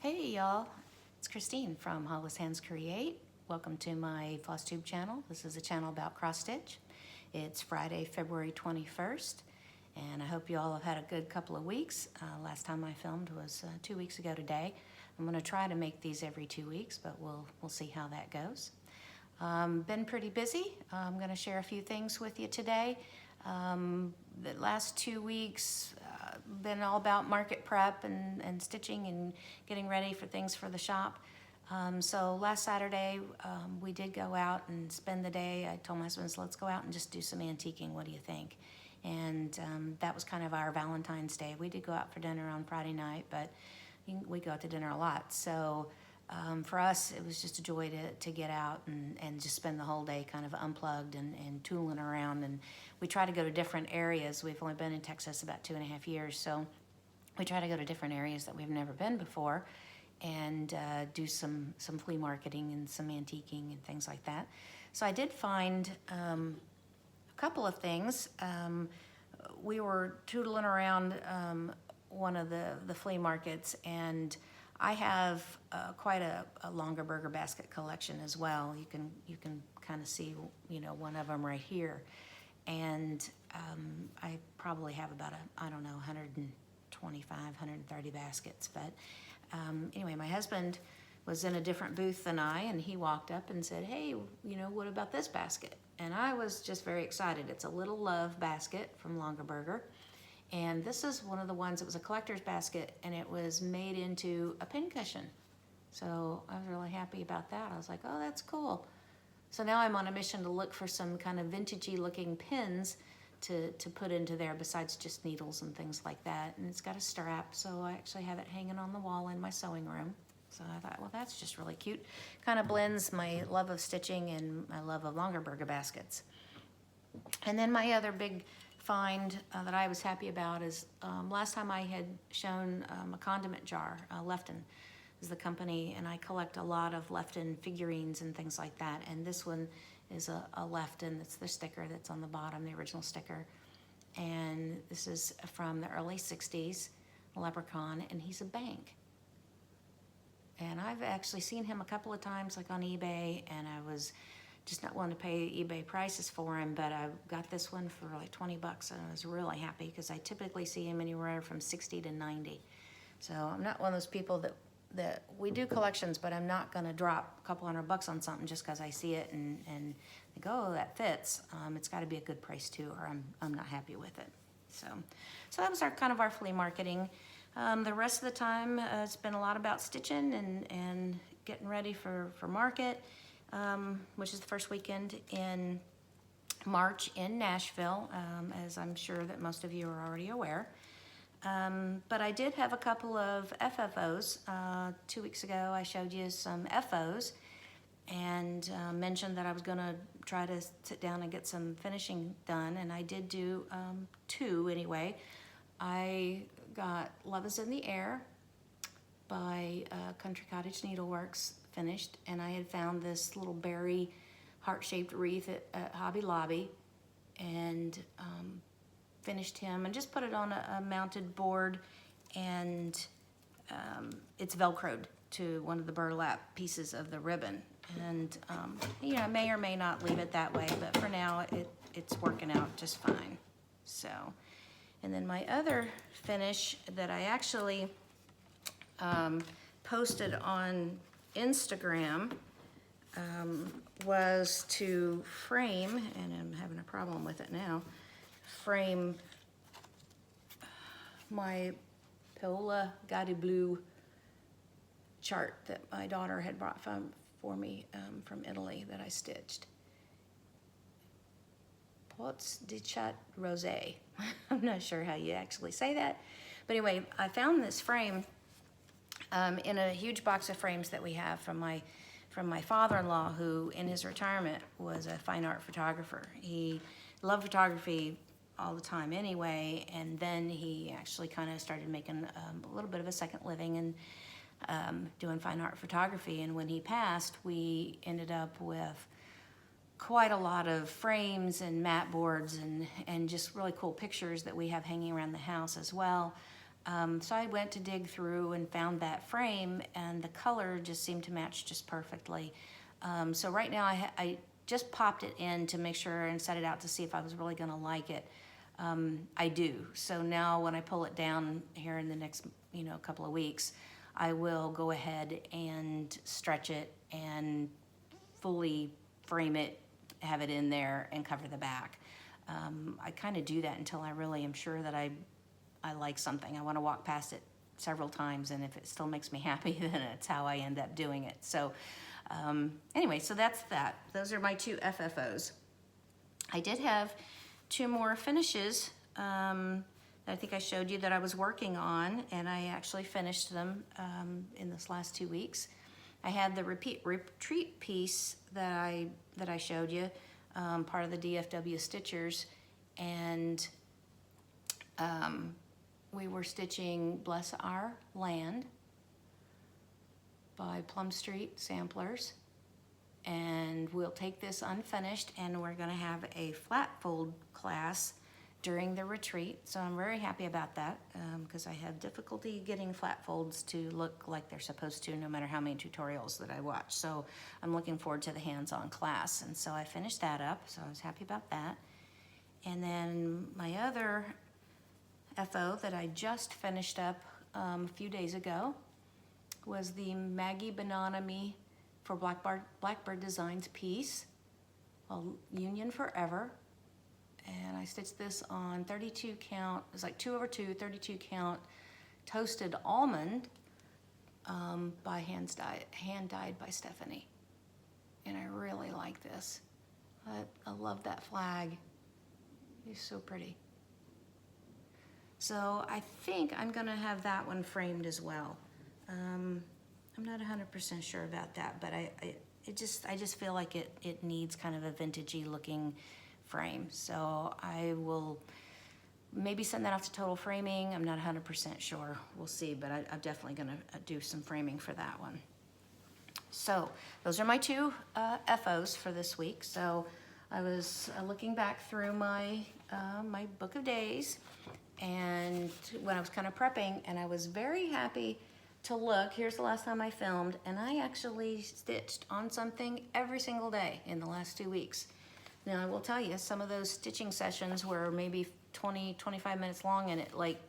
Hey y'all, it's Christine from Hollis Hands Create. Welcome to my Flosstube channel. This is a channel about cross stitch. It's Friday, February 21st, and I hope you all have had a good couple of weeks. Last time I filmed was 2 weeks ago today. I'm going to try to make these every 2 weeks, but we'll see how that goes. Been pretty busy. I'm going to share a few things with you today. The last 2 weeks been all about market prep and stitching and getting ready for things for the shop. So last Saturday we did go out and spend the day. I told my husband, let's go out and just do some antiquing. What do you think? And that was kind of our Valentine's Day. We did go out for dinner on Friday night, but we go out to dinner a lot. So for us, it was just a joy to get out and just spend the whole day kind of unplugged and tooling around. And we try to go to different areas. We've only been in Texas about 2.5 years, so we try to go to different areas that we've never been before and do some flea marketing and some antiquing and things like that. So I did find a couple of things. We were tootling around one of the flea markets, and I have quite a longer burger basket collection as well. You can kind of see, one of them right here. And I probably have about 125, 130 baskets. But anyway, my husband was in a different booth than I, and he walked up and said, hey, what about this basket? And I was just very excited. It's a Little Love basket from Longaberger. And this is one of the ones, it was a collector's basket, and it was made into a pincushion. So I was really happy about that. I was like, oh, that's cool. So now I'm on a mission to look for some kind of vintagey looking pins to put into there besides just needles and things like that. And it's got a strap, so I actually have it hanging on the wall in my sewing room. So I thought, well, that's just really cute. Kind of blends my love of stitching and my love of Longaberger baskets. And then my other big find that I was happy about is last time I had shown a condiment jar. Lefton is the company, and I collect a lot of Lefton figurines and things like that. And this one is a Lefton. It's the sticker that's on the bottom, the original sticker. And this is from the early 60s, a leprechaun, and he's a bank. And I've actually seen him a couple of times, like on eBay, and I was just not willing to pay eBay prices for him, but I got this one for like 20 bucks, and I was really happy because I typically see him anywhere from 60 to 90. So I'm not one of those people that we do collections, but I'm not gonna drop a couple $100 on something just because I see it and think, oh, that fits. It's gotta be a good price too, or I'm not happy with it. So that was kind of our flea marketing. The rest of the time, it's been a lot about stitching and getting ready for market. Which is the first weekend in March in Nashville, as I'm sure that most of you are already aware. But I did have a couple of FFOs. 2 weeks ago I showed you some FOs and mentioned that I was going to try to sit down and get some finishing done, and I did do 2 anyway. I got Love is in the Air by Country Cottage Needleworks finished, and I had found this little berry heart-shaped wreath at Hobby Lobby and finished him and just put it on a mounted board, and it's velcroed to one of the burlap pieces of the ribbon. And I may or may not leave it that way, but for now it's working out just fine. So, and then my other finish that I actually posted on Instagram was to frame, and I'm having a problem with it now, frame my Paola Gatti Blue chart that my daughter had brought for me from Italy that I stitched. Pots di Chat Rosé. I'm not sure how you actually say that. But anyway, I found this frame in a huge box of frames that we have from my father-in-law, who in his retirement was a fine art photographer. He loved photography all the time anyway, and then he actually kind of started making a little bit of a second living and doing fine art photography. And when he passed, we ended up with quite a lot of frames and mat boards and just really cool pictures that we have hanging around the house as well. So I went to dig through and found that frame, and the color just seemed to match just perfectly. So right now I just popped it in to make sure and set it out to see if I was really gonna like it. I do. So now when I pull it down here in the next, couple of weeks, I will go ahead and stretch it and fully frame it, have it in there, and cover the back. I kind of do that until I really am sure that I like something. I want to walk past it several times, and if it still makes me happy, then it's how I end up doing it. So anyway, so that's that. Those are my 2 FFOs. I did have 2 more finishes that I think I showed you that I was working on, and I actually finished them in this last 2 weeks. I had the retreat piece that I showed you, part of the DFW Stitchers, and we were stitching Bless Our Land by Plum Street Samplers, and we'll take this unfinished, and we're going to have a flat fold class during the retreat. So I'm very happy about that, because I have difficulty getting flat folds to look like they're supposed to, no matter how many tutorials that I watch. So I'm looking forward to the hands-on class, and so I finished that up, so I was happy about that. And then my other FO that I just finished up a few days ago was the Maggie Banana Me for Blackbird Designs piece, Union Forever. And I stitched this on 32 count, it's like 2/2, 32 count toasted almond by hand dyed by Stephanie. And I really like this. I love that flag. It's so pretty. So I think I'm gonna have that one framed as well. I'm not 100% sure about that, but I just feel like it needs kind of a vintagey looking frame. So I will maybe send that off to Total Framing. I'm not 100% sure. We'll see, but I'm definitely gonna do some framing for that one. So those are my 2 FOs for this week. So I was looking back through my my book of days, and when I was kind of prepping, and I was very happy to look. Here's the last time I filmed, and I actually stitched on something every single day in the last 2 weeks. Now I will tell you, some of those stitching sessions were maybe 20-25 minutes long, and at like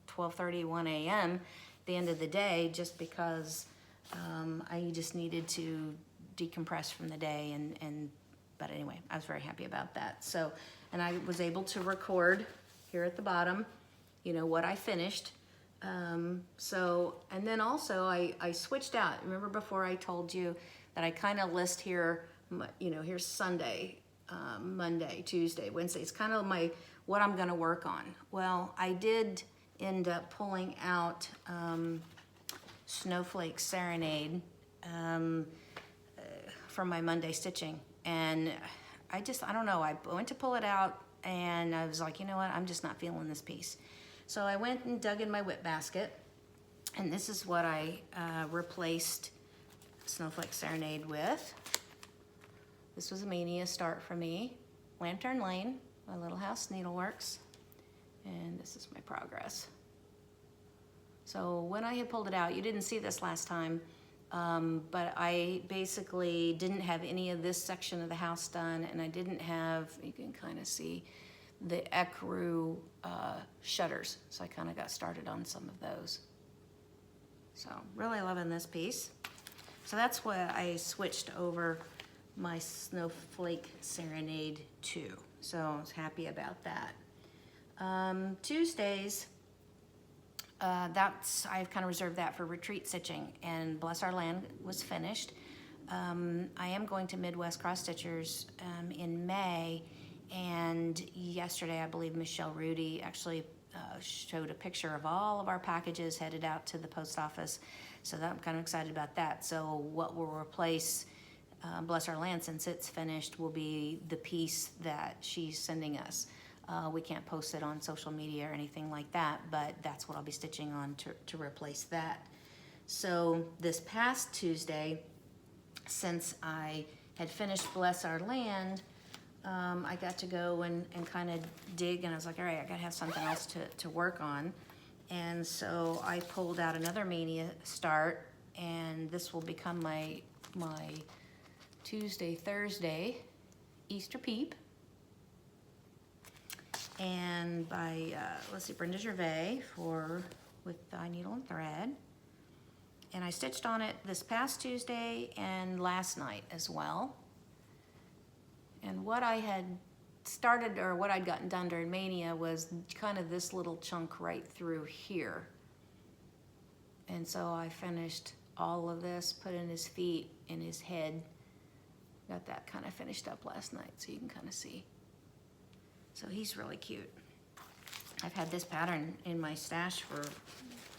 12:30, 1 a.m. at the end of the day, just because I just needed to decompress from the day, but anyway, I was very happy about that. So, and I was able to record here at the bottom, what I finished. So, and then also I switched out. Remember before I told you that I kind of list here, here's Sunday, Monday, Tuesday, Wednesday. It's kind of what I'm gonna work on. Well, I did end up pulling out Snowflake Serenade from my Monday stitching. And I don't know, I went to pull it out, and I was like, you know what, I'm just not feeling this piece. So I went and dug in my whip basket, and this is what I replaced Snowflake Serenade with. This was a mania start for me. Lantern Lane, my Little House Needleworks, and this is my progress. So when I had pulled it out, you didn't see this last time, but I basically didn't have any of this section of the house done, and I didn't have, you can kind of see, the ecru shutters. So I kind of got started on some of those. So really loving this piece. So that's what I switched over my Snowflake Serenade to. So I was happy about that. Tuesdays, I've kind of reserved that for retreat stitching, and Bless Our Land was finished. I am going to Midwest Cross Stitchers in May, and yesterday I believe Michelle Rudy actually showed a picture of all of our packages headed out to the post office, so I'm kind of excited about that. So what will replace Bless Our Land, since it's finished, will be the piece that she's sending us. We can't post it on social media or anything like that, but that's what I'll be stitching on to replace that. So this past Tuesday, since I had finished Bless Our Land, I got to go and kind of dig, and I was like, all right, I gotta have something else to work on. And so I pulled out another Mania start, and this will become my Tuesday, Thursday Easter Peep. And by, let's see, Brenda Gervais with Dye Needle and Thread. And I stitched on it this past Tuesday and last night as well. And what I had started, or what I'd gotten done during Mania, was kind of this little chunk right through here. And so I finished all of this, put in his feet and his head. Got that kind of finished up last night, so you can kind of see. So he's really cute. I've had this pattern in my stash for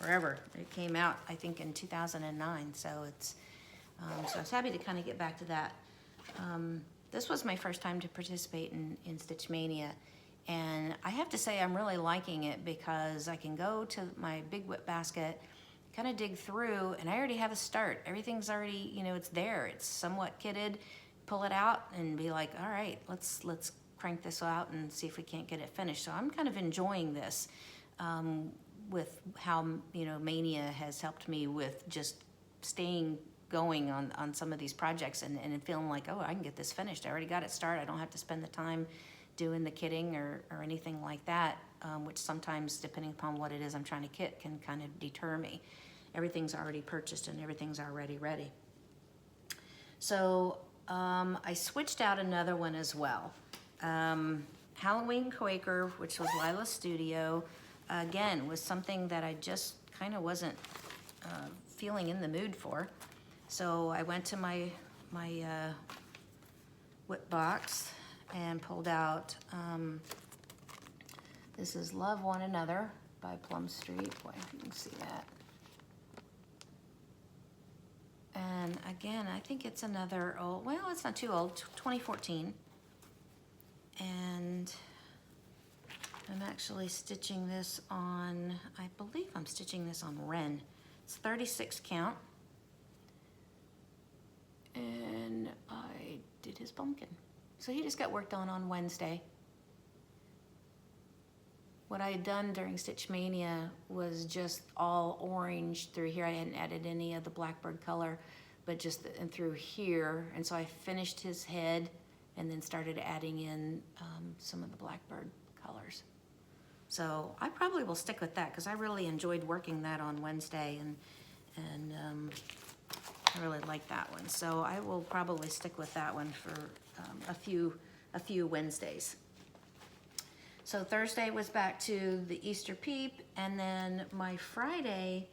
forever. It came out, I think, in 2009, so it's, so I was happy to kind of get back to that. This was my first time to participate in Stitch Mania, and I have to say I'm really liking it because I can go to my big whip basket, kind of dig through, and I already have a start. Everything's already, you know, it's there. It's somewhat kitted. Pull it out and be like, all right, let's crank this out and see if we can't get it finished. So I'm kind of enjoying this with how, you know, Mania has helped me with just staying going on some of these projects and feeling like, oh, I can get this finished. I already got it started. I don't have to spend the time doing the kitting or anything like that, which sometimes, depending upon what it is I'm trying to kit, can kind of deter me. Everything's already purchased and everything's already ready. So I switched out another one as well. Halloween Quaker, which was Lila's Studio, again, was something that I just kind of wasn't feeling in the mood for. So I went to my whip box and pulled out, this is Love One Another by Plum Street. Boy, you can see that. And again, I think it's another old, well, it's not too old, 2014. And I'm actually stitching this on, I believe I'm stitching this on Wren. It's 36 count. And I did his pumpkin. So he just got work done on Wednesday. What I had done during Stitch Mania was just all orange through here. I hadn't added any of the Blackbird color, but just through here. And so I finished his head and then started adding in some of the Blackbird colors. So I probably will stick with that because I really enjoyed working that on Wednesday, and I really like that one. So I will probably stick with that one for a few Wednesdays. So Thursday was back to the Easter Peep, and then my Friday,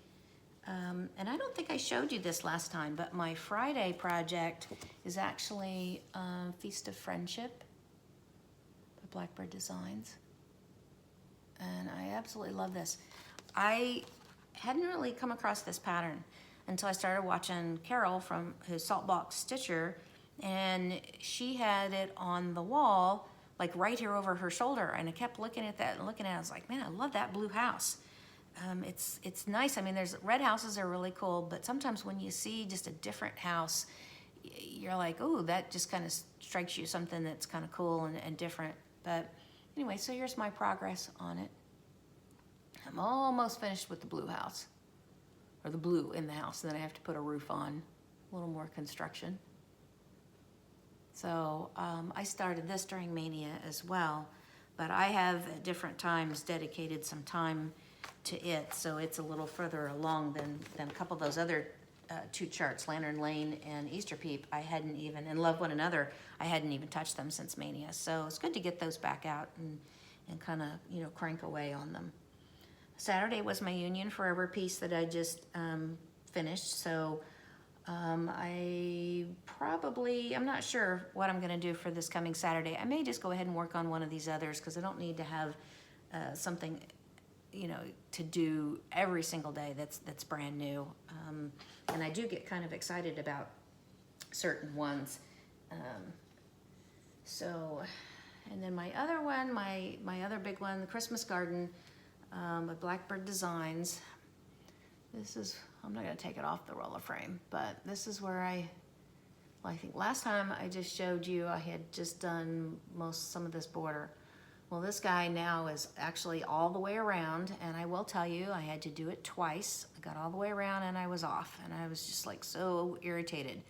and I don't think I showed you this last time, but my Friday project is actually Feast of Friendship by Blackbird Designs. And I absolutely love this. I hadn't really come across this pattern until I started watching Carol from his Saltbox Stitcher, and she had it on the wall, like right here over her shoulder, and I kept looking at that and looking at it. I was like, man, I love that blue house. It's nice. I mean, there's red houses are really cool, but sometimes when you see just a different house, you're like, oh, that just kind of strikes you something that's kind of cool and different. But anyway, so here's my progress on it. I'm almost finished with the blue house, or the blue in the house, and then I have to put a roof on, a little more construction. So I started this during Mania as well, but I have at different times dedicated some time to it, so it's a little further along than a couple of those other two charts, Lantern Lane and Easter Peep. I hadn't even, and Love One Another, I hadn't even touched them since Mania. So it's good to get those back out and kind of, you know, crank away on them. Saturday was my Union Forever piece that I just finished, so I'm not sure what I'm gonna do for this coming Saturday. I may just go ahead and work on one of these others because I don't need to have something, you know, to do every single day that's brand new. And I do get kind of excited about certain ones. And then my other one, my other big one, the Christmas Garden with Blackbird Designs. This is, I'm not gonna take it off the roller frame, but this is where I think last time I just showed you I had just done some of this border. Well, this guy now is actually all the way around, and I will tell you, I had to do it twice. I got all the way around and I was off, and I was just like so irritated.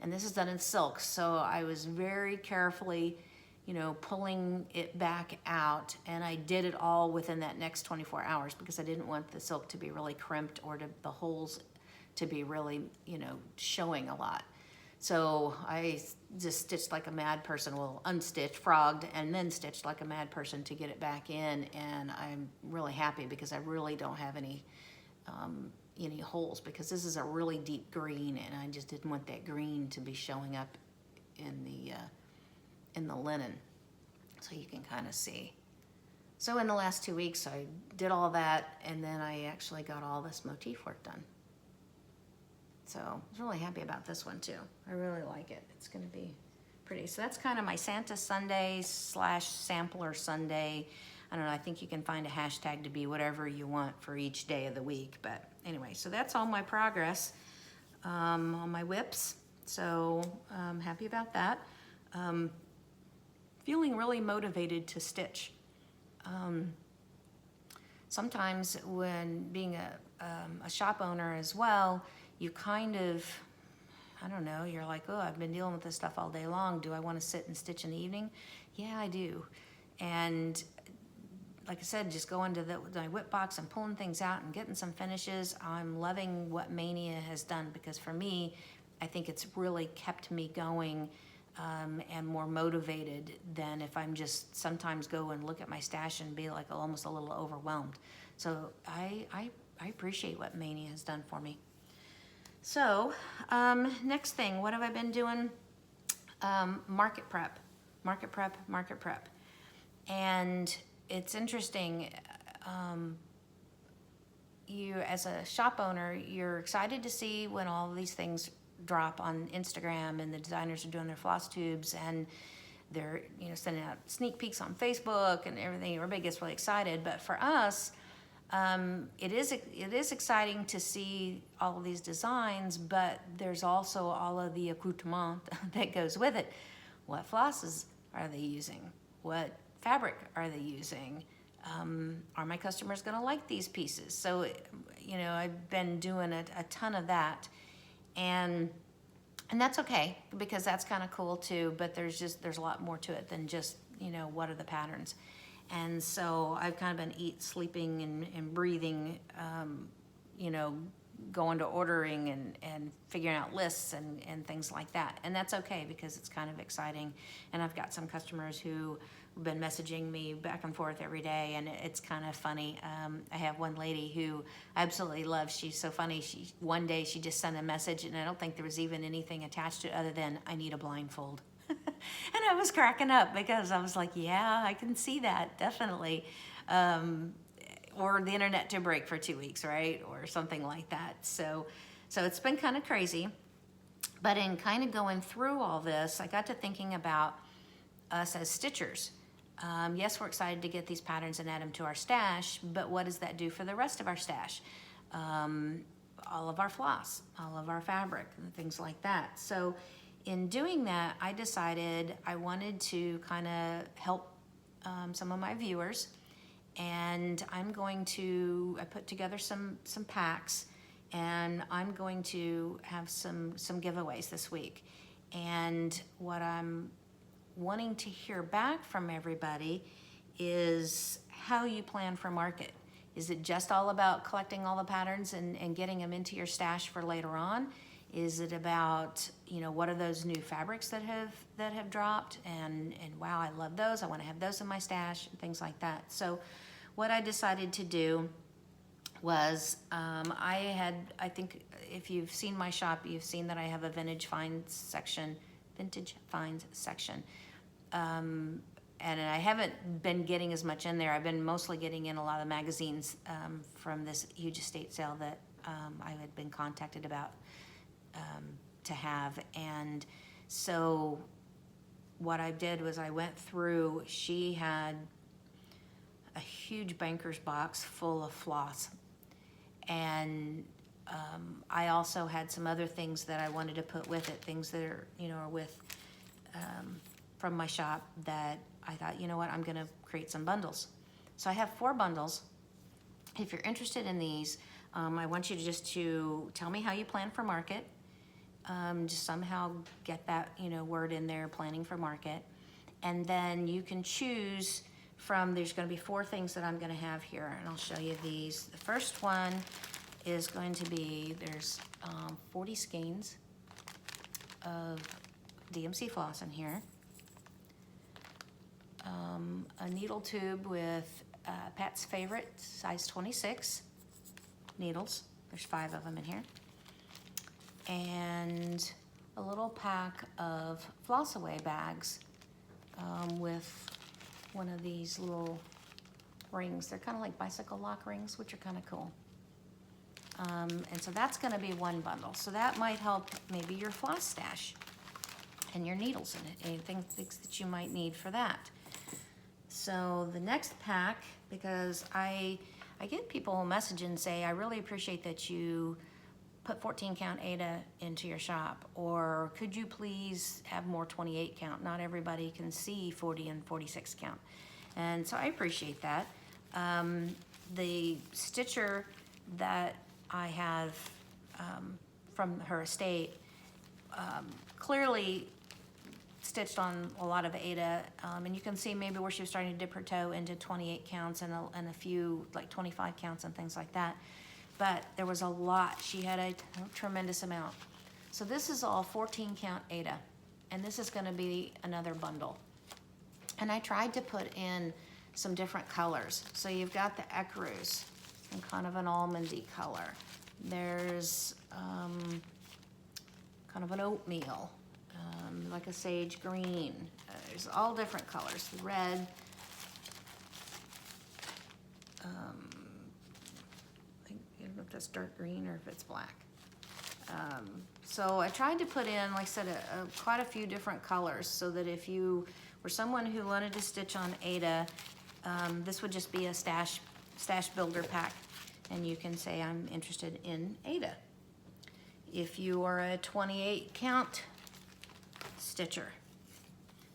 And this is done in silk, so I was very carefully, you know, pulling it back out, and I did it all within that next 24 hours because I didn't want the silk to be really crimped or the holes to be really, you know, showing a lot. So I just stitched like a mad person, well, unstitched, frogged, and then stitched like a mad person to get it back in, and I'm really happy because I really don't have any holes, because this is a really deep green, and I just didn't want that green to be showing up in the linen, so you can kind of see. So in the last 2 weeks, I did all that, and then I actually got all this motif work done. So I was really happy about this one too. I really like it. It's going to be pretty. So that's kind of my Santa Sunday / sampler Sunday. I don't know, I think you can find a hashtag to be whatever you want for each day of the week. But anyway, so that's all my progress on my whips. So I'm happy about that. Feeling really motivated to stitch. Sometimes when being a shop owner as well, you kind of, I don't know, you're like, oh, I've been dealing with this stuff all day long. Do I want to sit and stitch in the evening? Yeah, I do. And like I said, just going to my whip box and pulling things out and getting some finishes. I'm loving what Mania has done, because for me, I think it's really kept me going and more motivated than if I'm just sometimes go and look at my stash and be like almost a little overwhelmed. So I appreciate what Mania has done for me. So next thing, what have I been doing? Market prep. And it's interesting, you as a shop owner, you're excited to see when all of these things drop on Instagram, and the designers are doing their Flosstubes, and they're, you know, sending out sneak peeks on Facebook and everything. Everybody gets really excited. But for us, it is exciting to see all of these designs, but there's also all of the accoutrement that goes with it. What flosses are they using? What fabric are they using? Are my customers going to like these pieces? So, you know, I've been doing a ton of that, and that's okay, because that's kind of cool too. But there's a lot more to it than just, you know, what are the patterns. And so I've kind of been sleeping and breathing, you know, going to ordering and figuring out lists and things like that. And that's okay, because it's kind of exciting. And I've got some customers who have been messaging me back and forth every day, and it's kind of funny. I have one lady who I absolutely love. She's so funny. One day she just sent a message, and I don't think there was even anything attached to it other than, I need a blindfold. And I was cracking up, because I was like, yeah, I can see that, definitely. Or the internet to break for 2 weeks, right? Or something like that. So it's been kind of crazy. But in kind of going through all this, I got to thinking about us as stitchers. Yes, we're excited to get these patterns and add them to our stash, but what does that do for the rest of our stash? All of our floss, all of our fabric, and things like that. So in doing that, I decided I wanted to kind of help some of my viewers, and I put together some packs, and I'm going to have some giveaways this week. And what I'm wanting to hear back from everybody is how you plan for market. Is it just all about collecting all the patterns and getting them into your stash for later on? Is it about, you know, what are those new fabrics that have dropped, and wow, I love those, I want to have those in my stash, and things like that. So what I decided to do was, I think if you've seen my shop, you've seen that I have a vintage finds section. And I haven't been getting as much in there. I've been mostly getting in a lot of magazines from this huge estate sale that I had been contacted about to have. And so what I did was I went through, she had a huge banker's box full of floss. And I also had some other things that I wanted to put with it, things that are, you know, are with from my shop that I thought, you know what, I'm gonna create some bundles. So I have 4 bundles. If you're interested in these, I want you to just tell me how you plan for market. Just somehow get that, word in there, planning for market. And then you can choose from, there's gonna be 4 things that I'm gonna have here, and I'll show you these. The first one is going to be, there's 40 skeins of DMC floss in here. A needle tube with Pat's favorite, size 26 needles. There's 5 of them in here. And a little pack of floss away bags with one of these little rings. They're kind of like bicycle lock rings, which are kind of cool. And so that's going to be 1 bundle. So that might help maybe your floss stash and your needles in it, anything that you might need for that. So the next pack, because I get people message and say, I really appreciate that you put 14 count Ada into your shop, or could you please have more 28 count? Not everybody can see 40 and 46 count. And so I appreciate that. The stitcher that I have from her estate clearly stitched on a lot of Ada, and you can see maybe where she was starting to dip her toe into 28 counts and a few like 25 counts and things like that. But there was a lot. She had a tremendous amount. So this is all 14 count Ada, and this is going to be another bundle. And I tried to put in some different colors. So you've got the ecru's in kind of an almondy color. There's kind of an oatmeal, like a sage green. There's all different colors. Red. I don't know if that's dark green or if it's black. So I tried to put in, like I said, quite a few different colors so that if you were someone who wanted to stitch on Ada, this would just be a stash builder pack, and you can say I'm interested in Ada. If you are a 28 count stitcher,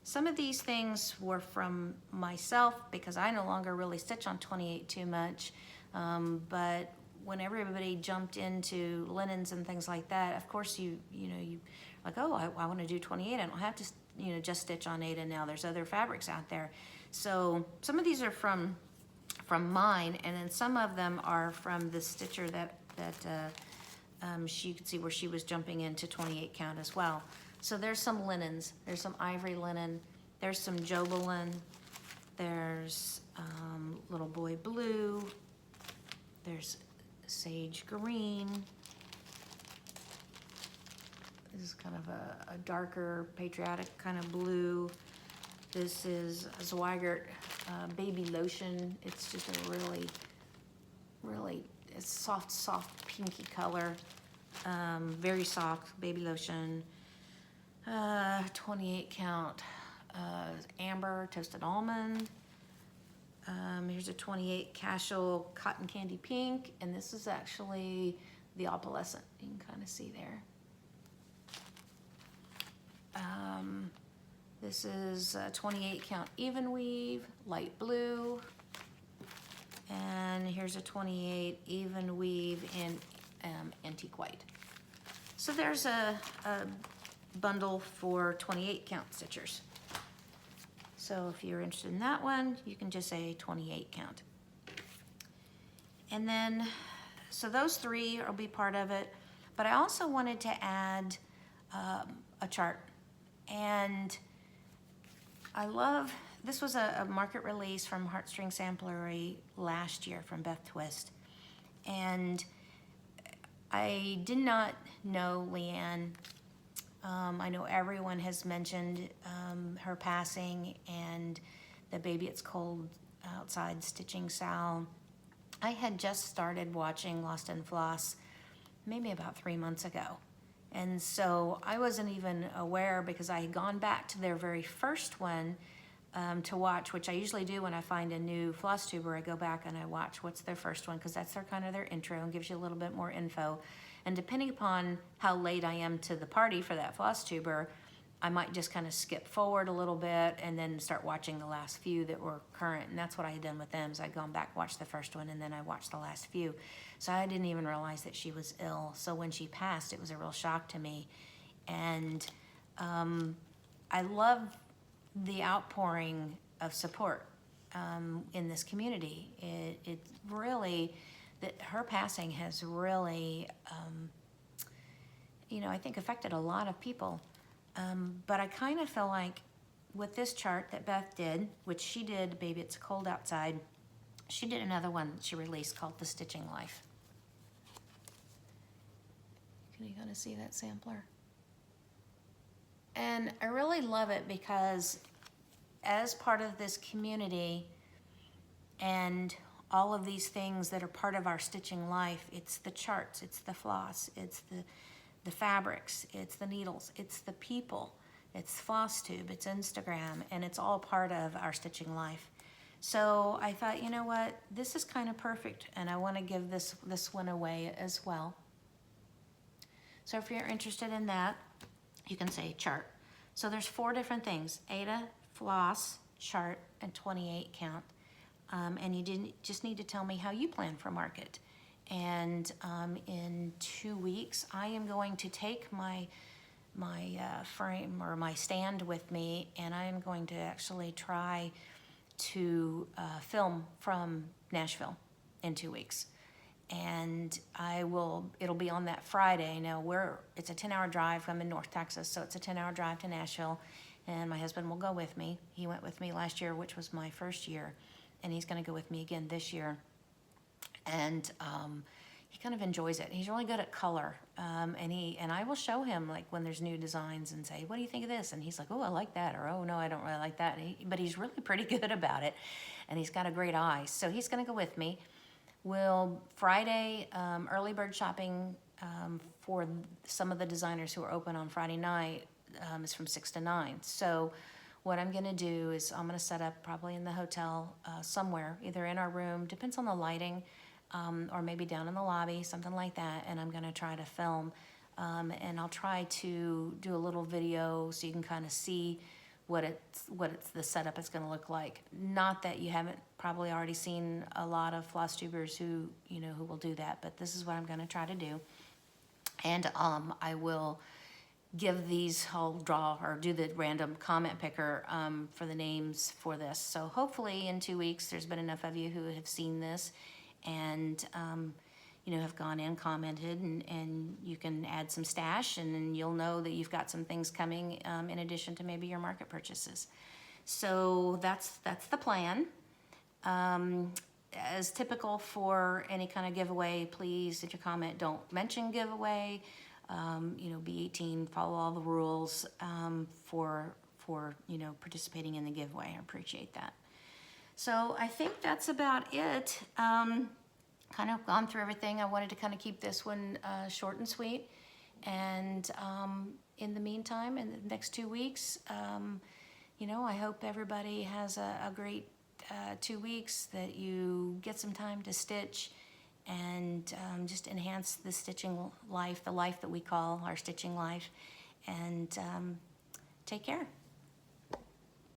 some of these things were from myself because I no longer really stitch on 28 too much, but when everybody jumped into linens and things like that, of course you like, oh, I want to do 28. I don't have to just stitch on Ada now. There's other fabrics out there. So some of these are from mine, and then some of them are from the stitcher that you could see where she was jumping into 28 count as well. So there's some linens. There's some ivory linen. There's some Jobelin. There's little boy blue. There's sage green. This is kind of a darker patriotic kind of blue. This is a Zweigert baby lotion. It's just a really it's soft pinky color. Very soft baby lotion. 28 count amber toasted almond. Here's a 28 casual cotton candy pink, and this is actually the opalescent. You can kind of see there. This is a 28 count even weave, light blue. And here's a 28 even weave in antique white. So there's a bundle for 28 count stitchers. So if you're interested in that one, you can just say 28 count. And then, so those 3 will be part of it, but I also wanted to add a chart. And this was a market release from Heartstring Samplery last year from Beth Twist. And I did not know Leanne. I know everyone has mentioned her passing and the Baby It's Cold Outside Stitching Sal. I had just started watching Lost in Floss maybe about 3 months ago. And so I wasn't even aware, because I had gone back to their very first one to watch, which I usually do when I find a new Flosstuber. I go back and I watch what's their first one, because that's kind of their intro and gives you a little bit more info. And depending upon how late I am to the party for that Flosstuber, I might just kind of skip forward a little bit and then start watching the last few that were current. And that's what I had done with them, is I'd gone back, watched the first one, and then I watched the last few. So I didn't even realize that she was ill. So when she passed, it was a real shock to me. And I love the outpouring of support in this community. It really, that her passing has really, you know, I think affected a lot of people. But I kind of feel like with this chart that Beth did, which she did, Baby It's Cold Outside, she did another one that she released called The Stitching Life. Can you kind of see that sampler? And I really love it because as part of this community and all of these things that are part of our stitching life, it's the charts, it's the floss, it's the fabrics, it's the needles, it's the people, it's Flosstube, it's Instagram, and it's all part of our stitching life. So I thought, you know what, this is kind of perfect, and I want to give this one away as well. So if you're interested in that, you can say chart. So there's 4 different things: Ada, floss, chart, and 28 count. And you just need to tell me how you plan for market. And in 2 weeks, I am going to take my frame or my stand with me, and I am going to actually try to film from Nashville in 2 weeks. And it'll be on that Friday. Now it's a 10-hour drive. I'm in North Texas, so it's a 10-hour drive to Nashville, and my husband will go with me. He went with me last year, which was my first year, and he's gonna go with me again this year. And he kind of enjoys it. He's really good at color, and I will show him like when there's new designs and say, what do you think of this? And he's like, oh, I like that, or oh no, I don't really like that. But he's really pretty good about it, and he's got a great eye. So he's gonna go with me. Friday, early bird shopping for some of the designers who are open on Friday night is from 6 to 9. So what I'm gonna do is I'm gonna set up probably in the hotel somewhere, either in our room, depends on the lighting, or maybe down in the lobby, something like that, and I'm gonna try to film. And I'll try to do a little video so you can kind of see what the setup is gonna look like. Not that you haven't probably already seen a lot of floss tubers who will do that, but this is what I'm gonna try to do. And I will give these, I'll draw or do the random comment picker for the names for this. So hopefully in 2 weeks, there's been enough of you who have seen this and have gone in, commented, and you can add some stash, and then you'll know that you've got some things coming in addition to maybe your market purchases. So that's the plan. As typical for any kind of giveaway, please, if you comment, don't mention giveaway. Be 18, follow all the rules for participating in the giveaway. I appreciate that. So I think that's about it. Kind of gone through everything. I wanted to kind of keep this one short and sweet. And in the meantime, in the next 2 weeks, I hope everybody has a great 2 weeks, that you get some time to stitch and just enhance the stitching life, the life that we call our stitching life. And take care.